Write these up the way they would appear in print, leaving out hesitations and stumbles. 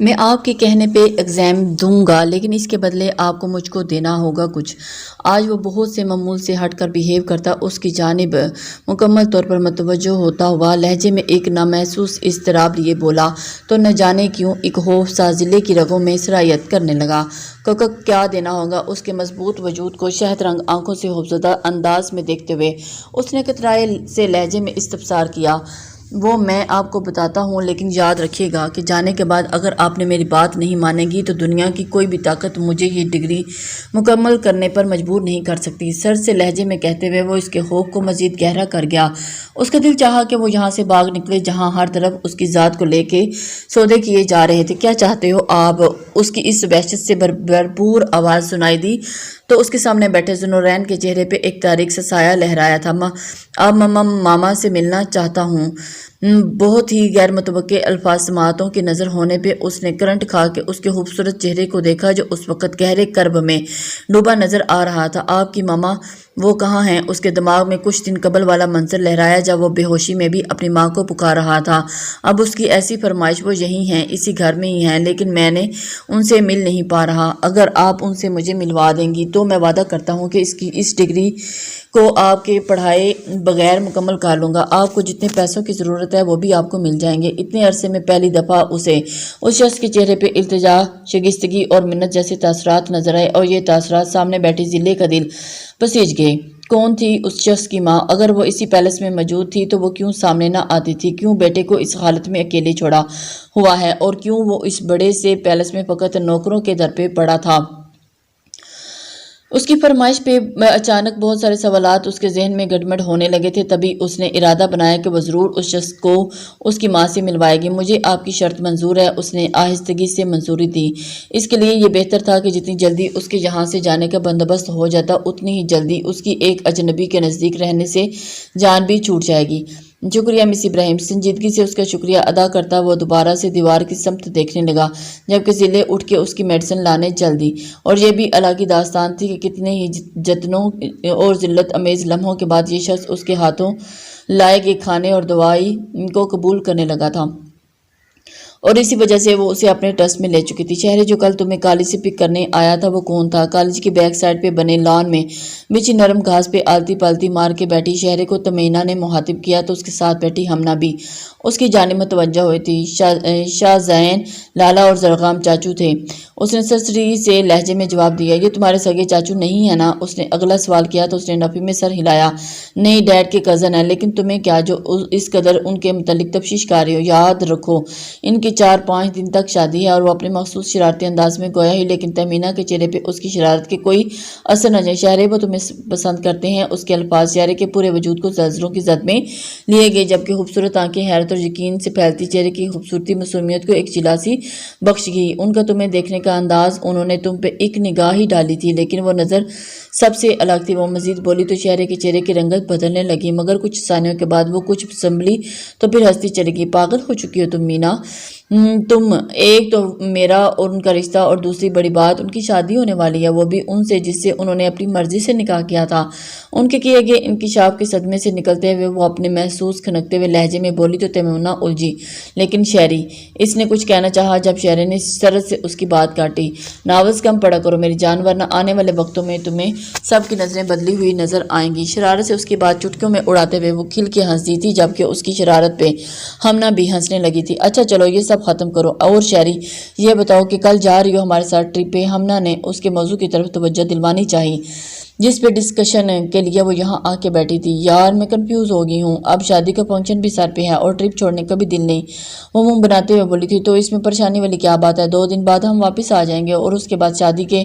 میں آپ کے کہنے پہ ایگزام دوں گا، لیکن اس کے بدلے آپ کو مجھ کو دینا ہوگا کچھ۔ آج وہ بہت سے معمول سے ہٹ کر بیہیو کرتا، اس کی جانب مکمل طور پر متوجہ ہوتا ہوا لہجے میں ایک نامحسوس اضطراب لیے بولا تو نہ جانے کیوں ایک خوف سا ضلع کی رگوں میں سرایت کرنے لگا۔ کیا دینا ہوگا؟ اس کے مضبوط وجود کو شہد رنگ آنکھوں سے خوفزدہ انداز میں دیکھتے ہوئے اس نے کترائے سے لہجے میں استفسار کیا۔ وہ میں آپ کو بتاتا ہوں، لیکن یاد رکھیے گا کہ جانے کے بعد اگر آپ نے میری بات نہیں مانے گی تو دنیا کی کوئی بھی طاقت مجھے یہ ڈگری مکمل کرنے پر مجبور نہیں کر سکتی۔ سر سے لہجے میں کہتے ہوئے وہ اس کے خوف کو مزید گہرا کر گیا۔ اس کا دل چاہا کہ وہ یہاں سے بھاگ نکلے جہاں ہر طرف اس کی ذات کو لے کے سودے کیے جا رہے تھے۔ کیا چاہتے ہو آپ؟ اس کی اس وحشت سے بھرپور آواز سنائی دی تو اس کے سامنے بیٹھے ذوالنورین کے چہرے پہ ایک تاریک سا سایہ لہرایا تھا۔ اب ماما سے ملنا چاہتا ہوں۔ بہت ہی غیر متوقع الفاظ سماعتوں کی نظر ہونے پہ اس نے کرنٹ کھا کے اس کے خوبصورت چہرے کو دیکھا جو اس وقت گہرے کرب میں ڈوبا نظر آ رہا تھا۔ آپ کی ماما وہ کہاں ہیں؟ اس کے دماغ میں کچھ دن قبل والا منظر لہرایا جب وہ بے ہوشی میں بھی اپنی ماں کو پکار رہا تھا۔ اب اس کی ایسی فرمائش، وہ یہی ہیں، اسی گھر میں ہی ہیں، لیکن میں نے ان سے مل نہیں پا رہا۔ اگر آپ ان سے مجھے ملوا دیں گی تو میں وعدہ کرتا ہوں کہ اس ڈگری کو آپ کے پڑھائے بغیر مکمل کر لوں گا۔ آپ کو جتنے پیسوں کی ضرورت ہے وہ بھی آپ کو مل جائیں گے۔ اتنے عرصے میں پہلی دفعہ اسے اس شخص کے چہرے پہ التجا، شائستگی اور منت جیسے تاثرات نظر آئے، اور یہ تاثرات سامنے بیٹھی ضلع کا دل بسیج گئے۔ کون تھی اس شخص کی ماں؟ اگر وہ اسی پیلس میں موجود تھی تو وہ کیوں سامنے نہ آتی تھی؟ کیوں بیٹے کو اس حالت میں اکیلے چھوڑا ہوا ہے؟ اور کیوں وہ اس بڑے سے پیلس میں فقط نوکروں کے در پہ پڑا تھا؟ اس کی فرمائش پہ اچانک بہت سارے سوالات اس کے ذہن میں گڈمڈ ہونے لگے تھے۔ تبھی اس نے ارادہ بنایا کہ وہ ضرور اس شخص کو اس کی ماں سے ملوائے گی۔ مجھے آپ کی شرط منظور ہے، اس نے آہستگی سے منظوری دی۔ اس کے لیے یہ بہتر تھا کہ جتنی جلدی اس کے یہاں سے جانے کا بندوبست ہو جاتا، اتنی ہی جلدی اس کی ایک اجنبی کے نزدیک رہنے سے جان بھی چھوٹ جائے گی۔ شکریہ مس ابراہیم۔ سنجیدگی سے اس کا شکریہ ادا کرتا وہ دوبارہ سے دیوار کی سمت دیکھنے لگا، جبکہ ضلع اٹھ کے اس کی میڈیسن لانے چل دی۔ اور یہ بھی الگ ہی داستان تھی کہ کتنے ہی جتنوں اور ذلت امیز لمحوں کے بعد یہ شخص اس کے ہاتھوں لائے گئے کھانے اور دوائی کو قبول کرنے لگا تھا، اور اسی وجہ سے وہ اسے اپنے ٹرسٹ میں لے چکی تھی۔ شہری جو کل تمہیں کالج سے پک کرنے آیا تھا وہ کون تھا؟ کالج کی بیک سائڈ پہ بنے لان میں بچھی نرم گھاس پہ آلتی پالتی مار کے بیٹھی شہری کو تمینہ نے مخاطب کیا تو اس کے ساتھ بیٹھی ہمنا بھی اس کی جانب متوجہ ہوئی تھی۔ شاہ زین، لالا اور زرغام چاچو تھے۔ اس نے سرسری سے لہجے میں جواب دیا۔ یہ تمہارے سگے چاچو نہیں ہے نا؟ اس نے اگلا سوال کیا تو اس نے نفی میں سر ہلایا۔ نہیں، ڈیڈ کے کزن ہیں۔ لیکن تمہیں کیا جو اس قدر ان کے متعلق تفتیش کر رہی ہو؟ یاد رکھو ان کی 4-5 دن تک شادی ہے۔ اور وہ اپنے مخصوص شرارتی انداز میں گویا ہی، لیکن تمینہ کے چہرے پہ اس کی شرارت کے کوئی اثر نہ جائے۔ شہرے وہ تمہیں پسند کرتے ہیں۔ اس کے الفاظ شہرے کے پورے وجود کو زلزلوں کی زد میں لیے گئے، جبکہ خوبصورت آنکھیں حیرت اور یقین سے پھیلتی چہرے کی خوبصورتی معصومیت کو ایک جلاسی بخش گئی۔ ان کا تمہیں دیکھنے کا انداز، انہوں نے تم پہ ایک نگاہ ہی ڈالی تھی، لیکن وہ نظر سب سے الگ تھی۔ وہ مزید بولی تو شہرے کے چہرے کی رنگت بدلنے لگی، مگر کچھ ثانیوں کے بعد وہ کچھ سنبھلی تو پھر ہنستی چلی گئی۔ پاگل ہو چکی ہو تم مینا؟ تم ایک تو میرا اور ان کا رشتہ، اور دوسری بڑی بات ان کی شادی ہونے والی ہے، وہ بھی ان سے جس سے انہوں نے اپنی مرضی سے نکاح کیا تھا۔ ان کے کیے گئے انکشاف کے صدمے سے نکلتے ہوئے وہ اپنے محسوس کھنکتے ہوئے لہجے میں بولی تو تمنا الجھی۔ لیکن شہری، اس نے کچھ کہنا چاہا جب شہری نے سرد سے اس کی بات کاٹی۔ ناولز کم پڑھا کرو میری جان، ورنہ آنے والے وقتوں میں تمہیں سب کی نظریں بدلی ہوئی نظر آئیں گی۔ شرارت سے اس کی بات چٹکیوں میں اڑاتے ہوئے وہ کھل کے ہنس دی تھی، جبکہ اس کی شرارت پہ ہمنا بھی ہنسنے لگی تھی۔ اچھا چلو یہ سب ختم کرو، اور شہری یہ بتاؤ کہ کل جا رہی ہو ہمارے ساتھ ٹرپ پہ؟ ہمنا نے اس کے موضوع کی طرف توجہ دلوانی چاہی جس پہ ڈسکشن کے لیے وہ یہاں آ کے بیٹھی تھی۔ یار میں کنفیوز ہو گئی ہوں، اب شادی کا فنکشن بھی سر پہ ہے اور ٹرپ چھوڑنے کا بھی دل نہیں، وہ منہ بناتے ہوئے بولی تھی۔ تو اس میں پریشانی والی کیا بات ہے؟ 2 دن بعد ہم واپس آ جائیں گے، اور اس کے بعد شادی کے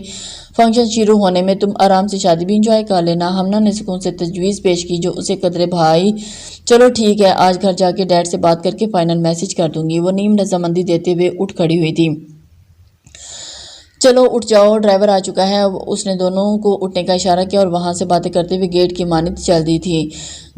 فنکشن شروع ہونے میں تم آرام سے شادی بھی انجوائے کر لینا۔ ہمنا نے سکون سے تجویز پیش کی جو اسے قدرے بھائی چلو ٹھیک ہے، آج گھر جا کے ڈیڈ سے بات کر کے فائنل میسج کر دوں گی۔ وہ نیم رضامندی دیتے ہوئے اٹھ کھڑی ہوئی تھی۔ چلو اٹھ جاؤ، ڈرائیور آ چکا ہے۔ اس نے دونوں کو اٹھنے کا اشارہ کیا اور وہاں سے باتیں کرتے ہوئے گیٹ کی مانند چل دی تھی۔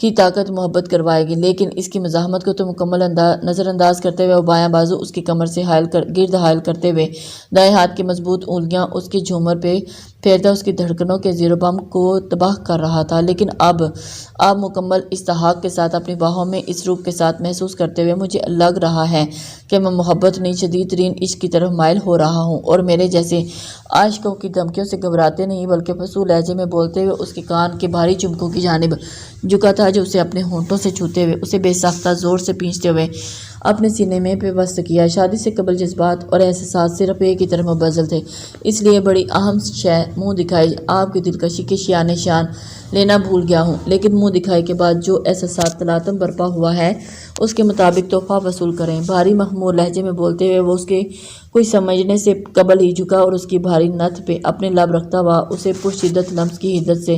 کی طاقت محبت کروائے گی، لیکن اس کی مزاحمت کو تو مکمل نظر انداز کرتے ہوئے وہ بایاں بازو اس کی کمر سے گرد حائل کرتے ہوئے دائیں ہاتھ کی مضبوط انگلیاں اس کی جھومر پہ پھیرتا اس کی دھڑکنوں کے زیر و بم کو تباہ کر رہا تھا۔ لیکن اب آپ مکمل استحقاق کے ساتھ اپنی باہوں میں اس روپ کے ساتھ محسوس کرتے ہوئے مجھے لگ رہا ہے کہ میں محبت نہیں شدید ترین عشق کی طرف مائل ہو رہا ہوں، اور میرے جیسے عاشقوں کی دھمکیوں سے گھبراتے نہیں بلکہ فصول لہجے میں بولتے ہوئے اس کے کان کے بھاری چمکوں کی جانب جھکا تھا جو اسے اپنے ہونٹوں سے چھوتے ہوئے اسے بے ساختہ زور سے پینچتے ہوئے اپنے سینے میں پیوست کیا۔ شادی سے قبل جذبات اور احساسات صرف ایک ہی طرف مبذل تھے، اس لیے بڑی اہم شے منہ دکھائی آپ کی دلکشی کے شیان شان لینا بھول گیا ہوں، لیکن منہ دکھائی کے بعد جو احساسات تلاطم برپا ہوا ہے اس کے مطابق تحفہ وصول کریں۔ بھاری مخمور لہجے میں بولتے ہوئے وہ اس کے کوئی سمجھنے سے قبل ہی جھکا اور اس کی بھاری نتھ پہ اپنے لب رکھتا ہوا اسے پرشدت لمس کی حدت سے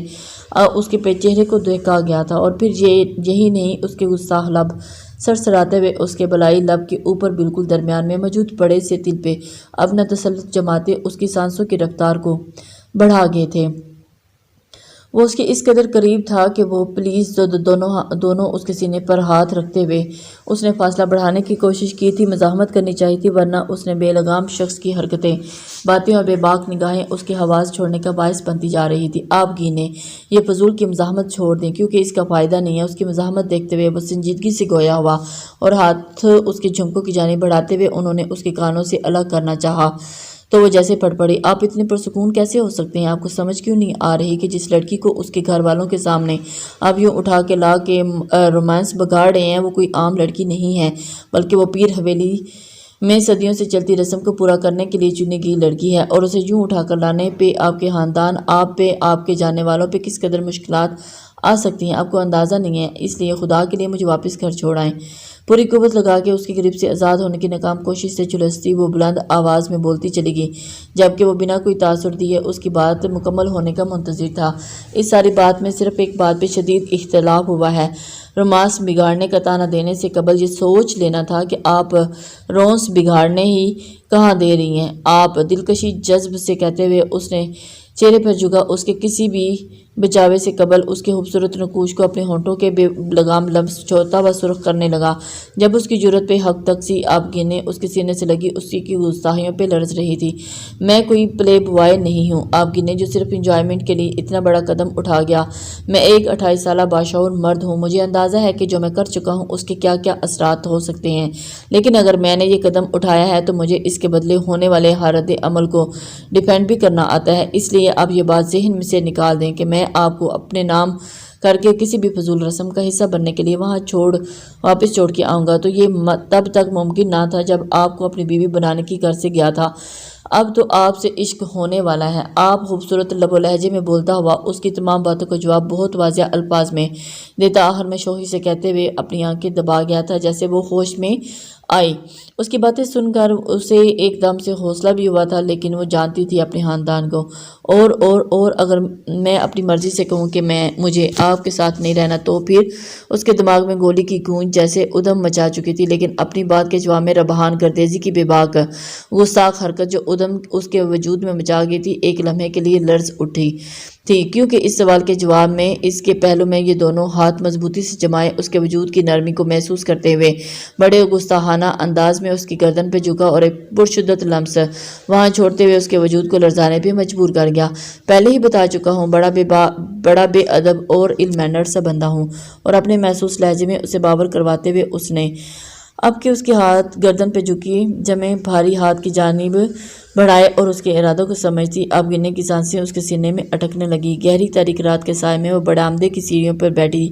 اس کے چہرے کو دہکا گیا تھا، اور پھر یہی نہیں اس کے گستاخ لب سرسراتے ہوئے اس کے بلائی لب کے اوپر بالکل درمیان میں موجود بڑے سے تل پہ اپنا تسلط جماتے اس کی سانسوں کی رفتار کو بڑھا گئے تھے۔ وہ اس کے اس قدر قریب تھا کہ وہ پلیز دونوں اس کے سینے پر ہاتھ رکھتے ہوئے اس نے فاصلہ بڑھانے کی کوشش کی تھی، مزاحمت کرنی چاہیے تھی، ورنہ اس نے بے لگام شخص کی حرکتیں، باتیں اور بے باک نگاہیں اس کے حواس چھوڑنے کا باعث بنتی جا رہی تھی۔ آپ گینے یہ فضول کی مزاحمت چھوڑ دیں کیونکہ اس کا فائدہ نہیں ہے۔ اس کی مزاحمت دیکھتے ہوئے وہ سنجیدگی سے گویا ہوا اور ہاتھ اس کے جھمکوں کی جانب بڑھاتے ہوئے انہوں نے اس کے کانوں سے الگ کرنا چاہا تو وہ جیسے پھٹ پڑی۔ آپ اتنے پرسکون کیسے ہو سکتے ہیں؟ آپ کو سمجھ کیوں نہیں آ رہی کہ جس لڑکی کو اس کے گھر والوں کے سامنے آپ یوں اٹھا کے لا کے رومانس بگاڑ رہے ہیں وہ کوئی عام لڑکی نہیں ہے، بلکہ وہ پیر حویلی میں صدیوں سے چلتی رسم کو پورا کرنے کے لیے چنی گئی لڑکی ہے، اور اسے یوں اٹھا کر لانے پہ آپ کے خاندان، آپ پہ، آپ کے جاننے والوں پہ کس قدر مشکلات آ سکتی ہیں آپ کو اندازہ نہیں ہے۔ اس لیے خدا کے لیے مجھے واپس گھر چھوڑ آئیں۔ پوری قوت لگا کے اس کی گرفت سے آزاد ہونے کی ناکام کوشش سے جھلستی وہ بلند آواز میں بولتی چلی گئی، جبکہ وہ بنا کوئی تاثر دیے اس کی بات مکمل ہونے کا منتظر تھا۔ اس ساری بات میں صرف ایک بات پہ شدید اختلاف ہوا ہے۔ رومانس بگاڑنے کا طعنہ دینے سے قبل یہ سوچ لینا تھا کہ آپ رومانس بگاڑنے ہی کہاں دے رہی ہیں۔ آپ دلکشی جذب سے کہتے ہوئے اس نے چہرے پر جھکا اس کے کسی بھی بچاوے سے قبل اس کے خوبصورت نقوش کو اپنے ہونٹوں کے بے لگام لمس چھوڑتا ہوا سرخ کرنے لگا۔ جب اس کی جرت پہ حق تک سی آپ گینے اس کے سینے سے لگی اسی کی گستاخیوں پہ لرز رہی تھی۔ میں کوئی پلے بوائے نہیں ہوں آپ گینے جو صرف انجوائمنٹ کے لیے اتنا بڑا قدم اٹھا گیا۔ میں ایک 28 سالہ باشعور مرد ہوں، مجھے اندازہ ہے کہ جو میں کر چکا ہوں اس کے کیا کیا اثرات ہو سکتے ہیں، لیکن اگر میں نے یہ قدم اٹھایا ہے تو مجھے اس کے بدلے ہونے والے رد عمل کو ڈیفینڈ بھی کرنا آتا ہے۔ اس لیے آپ یہ بات ذہن میں سے نکال دیں کہ میں آپ کو اپنے نام کر کے کسی بھی فضول رسم کا حصہ بننے کے لیے وہاں واپس چھوڑ کے آؤں گا، تو یہ تب تک ممکن نہ تھا جب آپ کو اپنی بیوی بنانے کی گھر سے گیا تھا۔ اب تو آپ سے عشق ہونے والا ہے۔ آپ خوبصورت لب و لہجے میں بولتا ہوا اس کی تمام باتوں کا جواب بہت واضح الفاظ میں دیتا آخر میں شوخی سے کہتے ہوئے اپنی آنکھیں دبا گیا تھا جیسے وہ ہوش میں آئی۔ اس کی باتیں سن کر اسے ایک دم سے حوصلہ بھی ہوا تھا، لیکن وہ جانتی تھی اپنے خاندان کو اور اگر میں اپنی مرضی سے کہوں کہ مجھے آپ کے ساتھ نہیں رہنا تو پھر اس کے دماغ میں گولی کی گونج جیسے ادھم مچا چکی تھی، لیکن اپنی بات کے جواب میں ربحان گردیزی کی بے باک گستاخ حرکت جو ادھم اس کے وجود میں مچا گئی تھی ایک لمحے کے لیے لرز اٹھی تھی، کیونکہ اس سوال کے جواب میں اس کے پہلو میں یہ دونوں ہاتھ مضبوطی سے جمائے اس کے وجود کی نرمی کو محسوس کرتے ہوئے بڑے گستاخانہ انداز میں اس کی گردن پہ جھکا اور ایک پرشدت لمس وہاں چھوڑتے ہوئے اس کے وجود کو لرزانے پہ مجبور کر گیا۔ پہلے ہی بتا چکا ہوں بڑا بے ادب اور ال مینرڈ سا بندہ ہوں، اور اپنے محسوس لہجے میں اسے باور کرواتے ہوئے اس نے اب کہ اس کے ہاتھ گردن پہ جھکی جمے بھاری ہاتھ کی جانب بڑھائے اور اس کے ارادوں کو سمجھتی اب گننے کی سانسیں اس کے سینے میں اٹکنے لگی۔ گہری تاریک رات کے سائے میں وہ برآمدے کی سیڑھیوں پر بیٹھی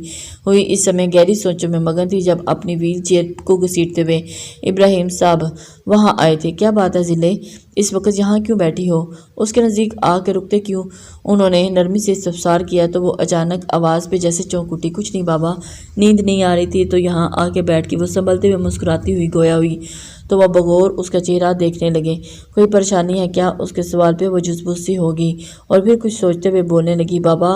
ہوئی اس سمے گہری سوچوں میں مگن تھی جب اپنی ویل چیئر کو گھسیٹتے ہوئے ابراہیم صاحب وہاں آئے تھے۔ کیا بات ہے ذلے، اس وقت یہاں کیوں بیٹھی ہو؟ اس کے نزدیک آ کے رکتے کیوں؟ انہوں نے نرمی سے استفسار کیا تو وہ اچانک آواز پہ جیسے چونک اٹھی۔ کچھ نہیں بابا، نیند نہیں آ رہی تھی تو یہاں آ کے بیٹھ کی، وہ سنبھلتے ہوئے مسکراتی ہوئی گویا ہوئی تو وہ بغور اس کا چہرہ دیکھنے لگے۔ کوئی پریشانی ہے کیا؟ اس کے سوال پہ وہ جزبوز سی ہوگی اور پھر کچھ سوچتے ہوئے بولنے لگی، بابا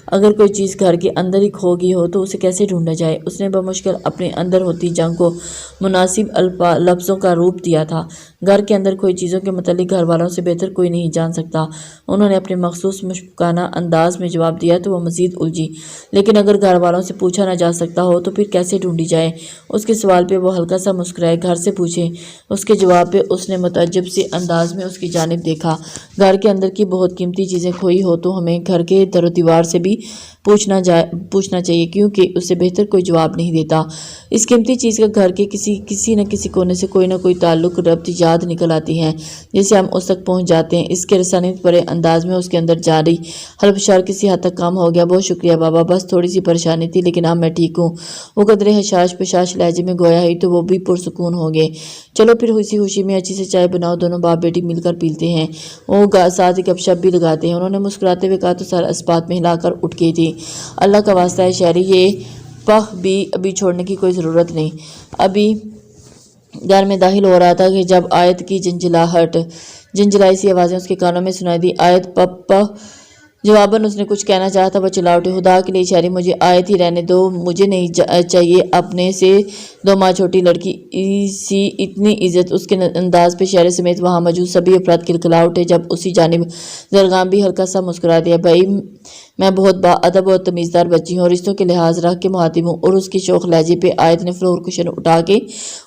اگر کوئی چیز گھر کے اندر ہی کھو گئی ہو تو اسے کیسے ڈھونڈا جائے؟ اس نے بمشکل اپنے اندر ہوتی جنگ کو مناسب لفظوں کا روپ دیا تھا۔ گھر کے اندر کوئی چیزوں کے متعلق گھر والوں سے بہتر کوئی نہیں جان سکتا۔ انہوں نے اپنے مخصوص مشفقانہ انداز میں جواب دیا تو وہ مزید الجھی۔ لیکن اگر گھر والوں سے پوچھا نہ جا سکتا ہو تو پھر کیسے ڈھونڈی جائے؟ اس کے سوال پہ وہ ہلکا سا مسکرائے۔ گھر سے پوچھیں۔ اس کے جواب پہ اس نے متعجب سے انداز میں اس کی جانب دیکھا۔ گھر کے اندر کی بہت قیمتی چیزیں کھوئی ہو تو ہمیں گھر کے در و دیوار سے بھی پوچھنا چاہیے، کیونکہ اس سے بہتر کوئی جواب نہیں دیتا۔ اس قیمتی چیز کا گھر کے کسی نہ کسی کونے سے کوئی نہ کوئی تعلق ربط یاد نکل آتی ہے جسے ہم اس تک پہنچ جاتے ہیں۔ اس کے رسانیت بھرے انداز میں اس کے اندر جاری حلفشار کسی حد تک کم ہو گیا۔ بہت شکریہ بابا، بس تھوڑی سی پریشانی تھی لیکن اب میں ٹھیک ہوں۔ وہ قدرے حشاش پشاش لہجے میں گویا ہی تو وہ بھی پرسکون ہو گئے۔ چلو پھر اسی خوشی میں اچھی سے چائے بناؤ، دونوں باپ بیٹی مل کر پیتے ہیں، وہ ساتھ ہی گپ شپ بھی لگاتے ہیں۔ انہوں نے مسکراتے ہوئے کہا تو سر اسبات میں ہلا کر اٹھ گئی تھی۔ اللہ کا واسطہ ہے شہری، یہ پہ بھی ابھی چھوڑنے کی کوئی ضرورت نہیں۔ ابھی گھر میں داخل ہو رہا تھا کہ جب آیت کی جنجلائی سی آوازیں اس کے کانوں میں سنائی دی۔ آیت پپا جواباً اس نے کچھ کہنا چاہا تھا، وہ چلا اٹھی، خدا کے لیے شہری مجھے آیت ہی رہنے دو، مجھے نہیں چاہیے اپنے سے 2 ماہ چھوٹی لڑکی سی اتنی عزت۔ اس کے انداز پہ شہری سمیت وہاں موجود سبھی افراد کھلکھلا اٹھے۔ جب اسی جانب زرگام بھی ہلکا سا مسکرا دیا، بھائی میں بہت با ادب اور تمیزدار بچی ہوں اور رشتوں کے لحاظ رکھ کے مخاطب ہوں۔ اور اس کی شوخ لہجے پہ آیت نے فلور کشن اٹھا کے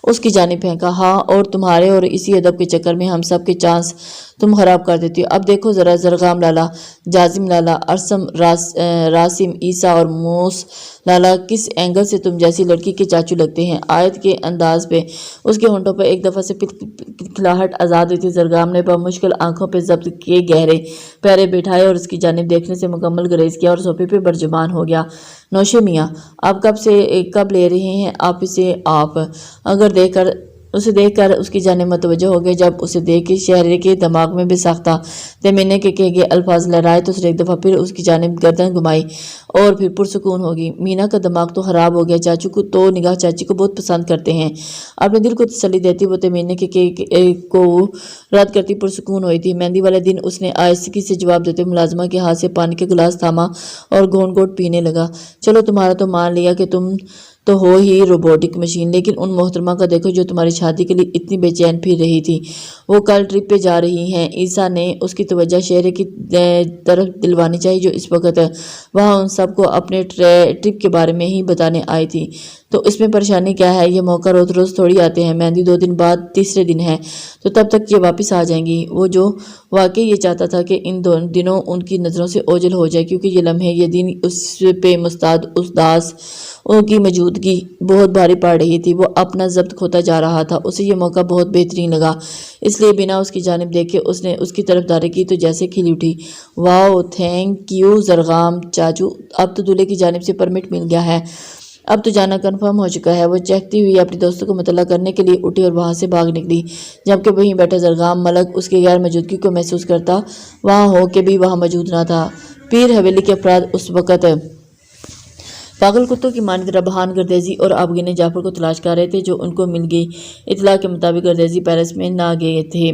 اس کی جانب پھینکا۔ ہاں اور تمہارے اور اسی ادب کے چکر میں ہم سب کے چانس تم خراب کر دیتی ہو۔ اب دیکھو ذرا زرگام لالا، جازم لالا، ارسم، راسم، عیسیٰ اور موس لالا، کس اینگل سے تم جیسی لڑکی کے چاچو لگتے ہیں؟ آیت کے انداز پہ اس کے ہونٹوں پہ ایک دفعہ سے کھلکھلاہٹ آزاد ہوئی تھی۔ زرگام نے بمشکل آنکھوں پہ ضبط کے گہرے پیرے بٹھائے اور اس کی جانب دیکھنے سے مکمل گریز کیا اور صوفے پہ برجمان ہو گیا۔ نوشے میاں، آپ کب لے رہے ہیں آپ اسے؟ آپ اسے دیکھ کر اس کی جانب متوجہ ہو گئے۔ جب اسے دیکھ کے شہری کے دماغ میں بے ساختہ تیمینے کے کہے گئے الفاظ لہرائے تو اس نے ایک دفعہ پھر اس کی جانب گردن گھمائی اور پھر پرسکون ہوگی۔ مینا کا دماغ تو خراب ہو گیا، چاچو کو تو نگاہ چاچی کو بہت پسند کرتے ہیں۔ اپنے دل کو تسلی دیتی وہ تیمینے کے کو رد کرتی پرسکون ہوئی تھی۔ مہندی والے دن اس نے آہستگی سے جواب دیتے ملازمہ کے ہاتھ سے پانی کا گلاس تھاما اور گھونٹ گھونٹ پینے لگا۔ چلو تمہارا تو مان لیا کہ تم تو ہو ہی روبوٹک مشین، لیکن ان محترمہ کا دیکھو جو تمہاری شادی کے لیے اتنی بے چین پھر رہی تھی، وہ کل ٹرپ پہ جا رہی ہیں۔ عیسیٰ نے اس کی توجہ شہرے کی طرف دلوانی چاہی جو اس وقت وہاں ان سب کو اپنے ٹرپ کے بارے میں ہی بتانے آئی تھی۔ تو اس میں پریشانی کیا ہے؟ یہ موقع روز روز تھوڑی آتے ہیں، مہندی 2 دن بعد تیسرے دن ہے، تو تب تک یہ واپس آ جائیں گی۔ وہ جو واقعی یہ چاہتا تھا کہ ان دنوں ان کی نظروں سے اوجھل ہو جائے، کیونکہ یہ لمحے یہ دن اس پہ مستعد اداس ان کی موجودگی بہت بھاری پڑ رہی تھی۔ وہ اپنا ضبط کھوتا جا رہا تھا۔ اسے یہ موقع بہت بہترین لگا، اس لیے بنا اس کی جانب دیکھے اس نے اس کی طرف داری کی تو جیسے کھلی اٹھی۔ واو تھینک یو زرگام چاچو، اب تو دولہے کی جانب سے پرمٹ مل گیا ہے، اب تو جانا کنفرم ہو چکا ہے۔ وہ چہکتی ہوئی اپنی دوستوں کو مطلع کرنے کے لیے اٹھی اور وہاں سے بھاگ نکلی، جبکہ وہیں بیٹھا زرگام ملک اس کی غیر موجودگی کو محسوس کرتا وہاں ہو کے بھی وہاں موجود نہ تھا۔ پیر حویلی کے افراد اس وقت پاگل کتوں کی مانند ربحان گردیزی اور آبگین جعفر کو تلاش کر رہے تھے، جو ان کو مل گئی اطلاع کے مطابق گردیزی پیرس میں نہ گئے تھے۔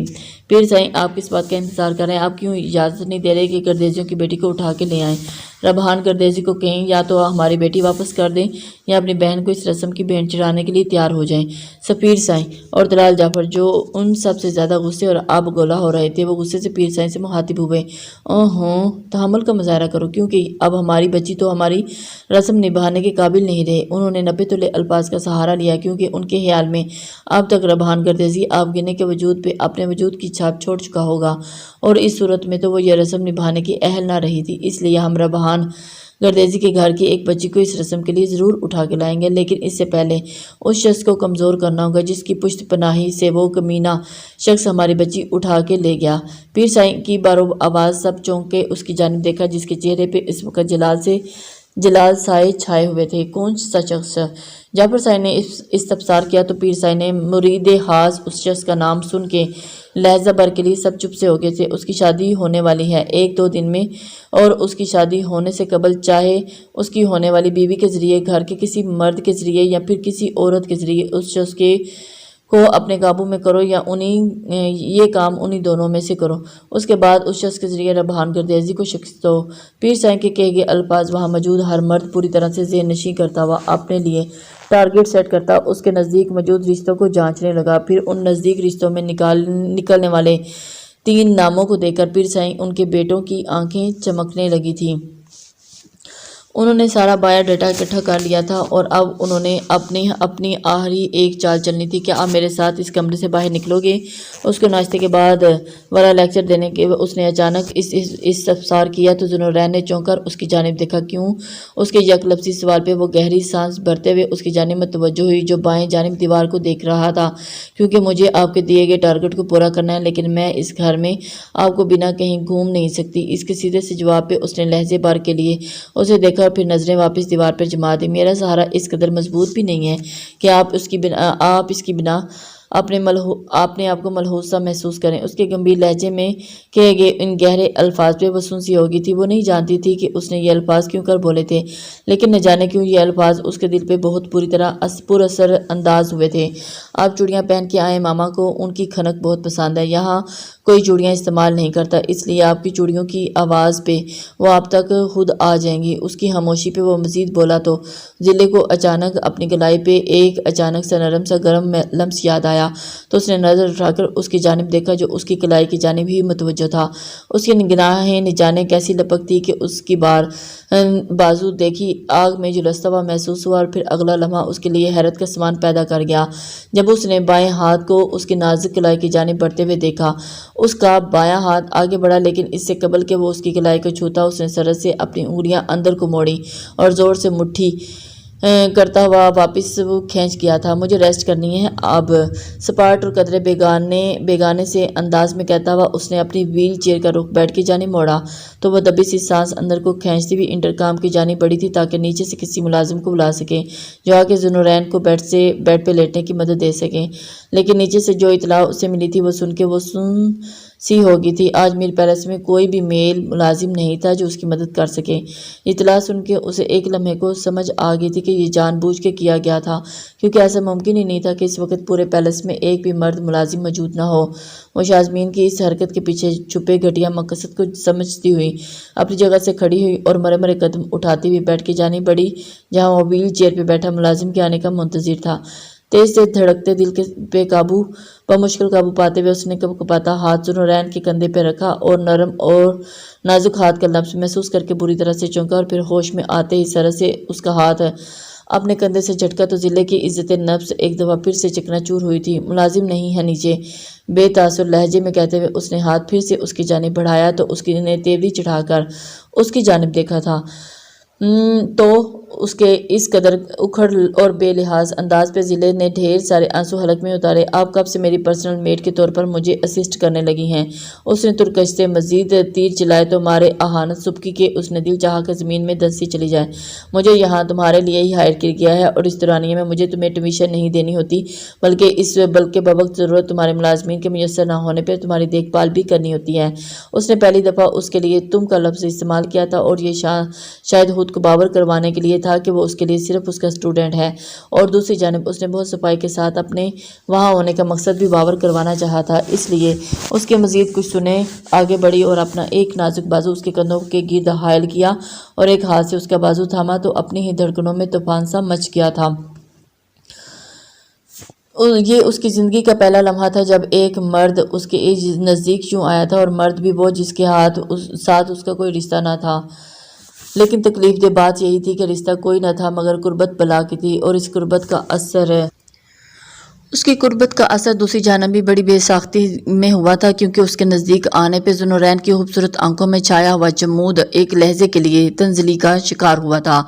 پیر سائیں آپ کس بات کا انتظار کر رہے ہیں؟ آپ کیوں اجازت نہیں دے رہے کہ گردیزیوں کی بیٹی کو اٹھا کے لے آئیں؟ ربحان گردیزی کو کہیں یا تو ہماری بیٹی واپس کر دیں یا اپنی بہن کو اس رسم کی بھینٹ چڑھانے کے لیے تیار ہو جائیں۔ سفیر سائیں اور دلال جعفر جو ان سب سے زیادہ غصے اور آب گولا ہو رہے تھے، وہ غصے سے پیر سائیں سے مخاطب ہوئے۔ اوہوں، تحمل کا مظاہرہ کرو، کیونکہ اب ہماری بچی تو ہماری رسم نبھانے کے قابل نہیں رہے۔ انہوں نے 90 تولے الفاظ کا سہارا لیا، کیونکہ ان کے خیال میں اب تک ربحان گردیزی آبگینے کے وجود پہ اپنے وجود کی چھاپ چھوڑ چکا ہوگا، اور اس صورت میں تو وہ یہ رسم نبھانے کی اہل نہ رہی تھی۔ اس لیے ہم ربحان گردیزی کے گھر کی ایک بچی کو اس رسم کے لیے ضرور اٹھا کے لائیں گے، لیکن اس سے پہلے اس شخص کو کمزور کرنا ہوگا جس کی پشت پناہی سے وہ کمینہ شخص ہماری بچی اٹھا کے لے گیا۔ پیر سائیں کی بارو آواز سب چونک کے اس کی جانب دیکھا، جس کے چہرے پہ اس وقت جلال سائے چھائے ہوئے تھے۔ کون سا شخص؟ جعفر سائیں نے استفسار کیا تو پیر سائیں نے مرید خاص اس شخص کا نام سن کے لہجہ بھر کے لیے سب چپ سے ہو گئے تھے۔ اس کی شادی ہونے والی ہے 1-2 دن میں، اور اس کی شادی ہونے سے قبل چاہے اس کی ہونے والی بیوی کے ذریعے، گھر کے کسی مرد کے ذریعے یا پھر کسی عورت کے ذریعے اس شخص کے کو اپنے قابو میں کرو یا یہ کام انہی دونوں میں سے کرو۔ اس کے بعد اس شخص کے ذریعے ربحان گردیزی کو شکست دو۔ پیر سائیں کے کہے گئے الفاظ وہاں موجود ہر مرد پوری طرح سے ذہن نشین کرتا ہوا اپنے لیے ٹارگٹ سیٹ کرتا اس کے نزدیک موجود رشتوں کو جانچنے لگا۔ پھر ان نزدیک رشتوں میں نکلنے والے 3 ناموں کو دیکھ کر پیر سائیں ان کے بیٹوں کی آنکھیں چمکنے لگی تھیں۔ انہوں نے سارا بایو ڈیٹا اکٹھا کر لیا تھا اور اب انہوں نے اپنی آخری ایک چال چلنی تھی کہ آپ میرے ساتھ اس کمرے سے باہر نکلو گے۔ اس کو ناشتے کے بعد والا لیکچر دینے کے اس نے اچانک استفسار کیا تو ذوالنورین نے چونک کر اس کی جانب دیکھا۔ کیوں؟ اس کے یک لفظی سوال پہ وہ گہری سانس بھرتے ہوئے اس کی جانب متوجہ ہوئی جو بائیں جانب دیوار کو دیکھ رہا تھا۔ کیونکہ مجھے آپ کے دیے گئے ٹارگٹ کو پورا کرنا ہے لیکن میں اس گھر میں آپ کو بنا کہیں گھوم نہیں سکتی۔ اس کے سیدھے سے جواب پہ اس نے لہجے بار کے لیے اسے دیکھا اور پھر نظریں واپس دیوار پر جما دی۔ میرا سہارا اس قدر مضبوط بھی نہیں ہے کہ آپ اس کی بنا اپنے آپ کو ملحوظ سا محسوس کریں۔ اس کے گمبھیر لہجے میں کہے گئے ان گہرے الفاظ پہ وہ سن سی ہو گئی تھی۔ وہ نہیں جانتی تھی کہ اس نے یہ الفاظ کیوں کر بولے تھے لیکن نہ جانے کیوں یہ الفاظ اس کے دل پہ بہت بری طرح پر اثر انداز ہوئے تھے۔ آپ چوڑیاں پہن کے آئے، ماما کو ان کی کھنک بہت پسند ہے۔ یہاں کوئی چوڑیاں استعمال نہیں کرتا اس لیے آپ کی چوڑیوں کی آواز پہ وہ آپ تک خود آ جائیں گی۔ اس کی خاموشی پہ وہ مزید بولا تو ضلع کو اچانک اپنی گلائی پہ ایک اچانک سا نرم سا گرم لمس یاد آیا تو اس نے نظر اٹھا کر اس کی جانب دیکھا جو اس کی کلائی کی جانب ہی متوجہ تھا۔ اس کی نگاہیں نہ جانے کیسی لپکتی کہ اس کی بازو دیکھی آگ میں جلستا ہوا محسوس ہوا اور پھر اگلا لمحہ اس کے لیے حیرت کا سامان پیدا کر گیا جب اس نے بائیں ہاتھ کو اس کی نازک کلائی کی جانب بڑھتے ہوئے دیکھا۔ اس کا بایاں ہاتھ آگے بڑھا لیکن اس سے قبل کہ وہ اس کی کلائی کو چھوتا اس نے سرت سے اپنی انگلیاں اندر کو موڑی اور زور سے مٹھی کرتا ہوا واپس وہ کھینچ گیا تھا۔ مجھے ریسٹ کرنی ہے اب، سپاٹ اور قدرے بیگانے سے انداز میں کہتا ہوا اس نے اپنی ویل چیئر کا رخ بیڈ کی جانب موڑا تو وہ دبی سی سانس اندر کو کھینچتی ہوئی انٹرکام کی جانب بڑھی تھی تاکہ نیچے سے کسی ملازم کو بلا سکے جو آ کے ذوالنورین کو بیڈ پہ لیٹنے کی مدد دے سکے۔ لیکن نیچے سے جو اطلاع اسے ملی تھی وہ سن کے وہ سن سی ہو گئی تھی۔ آج میر پیلس میں کوئی بھی میل ملازم نہیں تھا جو اس کی مدد کر سکے۔ اطلاع سن کے اسے ایک لمحے کو سمجھ آ گئی تھی کہ یہ جان بوجھ کے کیا گیا تھا کیونکہ ایسا ممکن ہی نہیں تھا کہ اس وقت پورے پیلس میں ایک بھی مرد ملازم موجود نہ ہو۔ وہ شازمین کی اس حرکت کے پیچھے چھپے گھٹیا مقصد کو سمجھتی ہوئی اپنی جگہ سے کھڑی ہوئی اور مرے مرے قدم اٹھاتی ہوئی بیڈ کی جانب بڑھی جہاں وہ ویل چیئر پہ بیٹھا ملازم کے آنے کا منتظر تھا۔ تیز سے دھڑکتے دل پہ بمشکل قابو پاتے ہوئے اس نے کپاتا ہاتھ ذوالنورین کے کندھے پہ رکھا اور نرم اور نازک ہاتھ کا لمس محسوس کر کے بری طرح سے چونکا اور پھر ہوش میں آتے ہی سر سے اس کا ہاتھ اپنے کندھے سے جھٹکا تو ضلع کی عزت نفس ایک دفعہ پھر سے چکنا چور ہوئی تھی۔ ملازم نہیں ہے نیچے، بے تاثر لہجے میں کہتے ہوئے اس نے ہاتھ پھر سے اس کی جانب بڑھایا تو اس نے تیوری چڑھا کر اس کی جانب دیکھا تھا تو اس کے اس قدر اکھڑ اور بے لحاظ انداز پہ ضلع نے ڈھیر سارے آنسو حلق میں اتارے۔ آپ کب سے میری پرسنل میٹ کے طور پر مجھے اسسٹ کرنے لگی ہیں؟ اس نے ترکش سے مزید تیر چلائے تو مارے اہانت سبکی کے اس نے دل چاہا کہ زمین میں دنسی چلی جائے۔ مجھے یہاں تمہارے لیے ہی ہائر کر گیا ہے اور اس دورانیے میں مجھے تمہیں ٹیوشن نہیں دینی ہوتی بلکہ بوقت ضرورت تمہارے ملازمین کے میسر نہ ہونے پر تمہاری دیکھ بھال بھی کرنی ہوتی ہے۔ اس نے پہلی دفعہ اس کے لیے تم کا لفظ استعمال کیا تھا اور یہ شاید خود کو باور کروانے کے لیے تھا کہ وہ اس کے لیے صرف اس کا اسٹوڈنٹ ہے، اور دوسری جانب اس نے بہت صفائی کے ساتھ اپنے وہاں ہونے کا مقصد بھی باور کروانا چاہا تھا۔ اس لیے اس کے مزید کچھ سنے آگے بڑھی اور اپنا ایک نازک بازو اس کے کندھوں کے گرد حائل کیا اور ایک ہاتھ سے اس کا بازو تھاما تو اپنی ہی دھڑکنوں میں طوفان سا مچ گیا تھا۔ یہ اس کی زندگی کا پہلا لمحہ تھا جب ایک مرد اس کے نزدیک یوں آیا تھا اور مرد بھی وہ جس کے ساتھ اس کا کوئی رشتہ نہ تھا۔ لیکن تکلیف دہ بات یہی تھی کہ رشتہ کوئی نہ تھا مگر قربت بلا کی تھی، اور اس قربت کا اثر دوسری جانب بھی بڑی بے ساختی میں ہوا تھا کیونکہ اس کے نزدیک آنے پہ ذوالنورین کی خوبصورت آنکھوں میں چھایا ہوا جمود ایک لہجے کے لیے تنزلی کا شکار ہوا تھا۔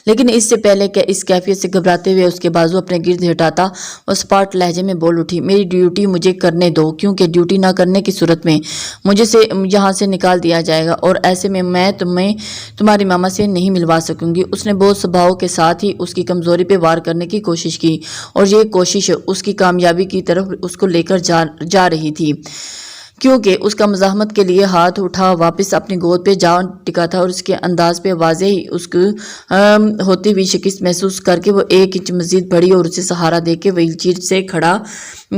لیکن اس سے پہلے کہ اس کیفیت سے گھبراتے ہوئے اس کے بازو اپنے گرد ہٹاتا وہ سپاٹ لہجے میں بول اٹھی، میری ڈیوٹی مجھے کرنے دو کیونکہ ڈیوٹی نہ کرنے کی صورت میں مجھے یہاں سے نکال دیا جائے گا اور ایسے میں تمہیں تمہاری ماما سے نہیں ملوا سکوں گی۔ اس نے بہت سبھاؤ کے ساتھ ہی اس کی کمزوری پہ وار کرنے کی کوشش کی اور یہ کوشش اس کی کامیابی کی طرف اس کو لے کر جا رہی تھی کیونکہ اس کا مزاحمت کے لیے ہاتھ اٹھا واپس اپنی گود پہ جا ٹکا تھا، اور اس کے انداز پہ واضح ہی اس کو ہوتی ہوئی شکست محسوس کر کے وہ 1 انچ مزید بڑھی اور اسے سہارا دے کے وہیل چیئر سے کھڑا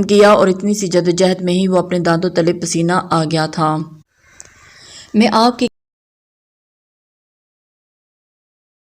کیا، اور اتنی سی جدوجہد میں ہی وہ اپنے دانتوں تلے پسینہ آ گیا تھا۔ میں آپ کی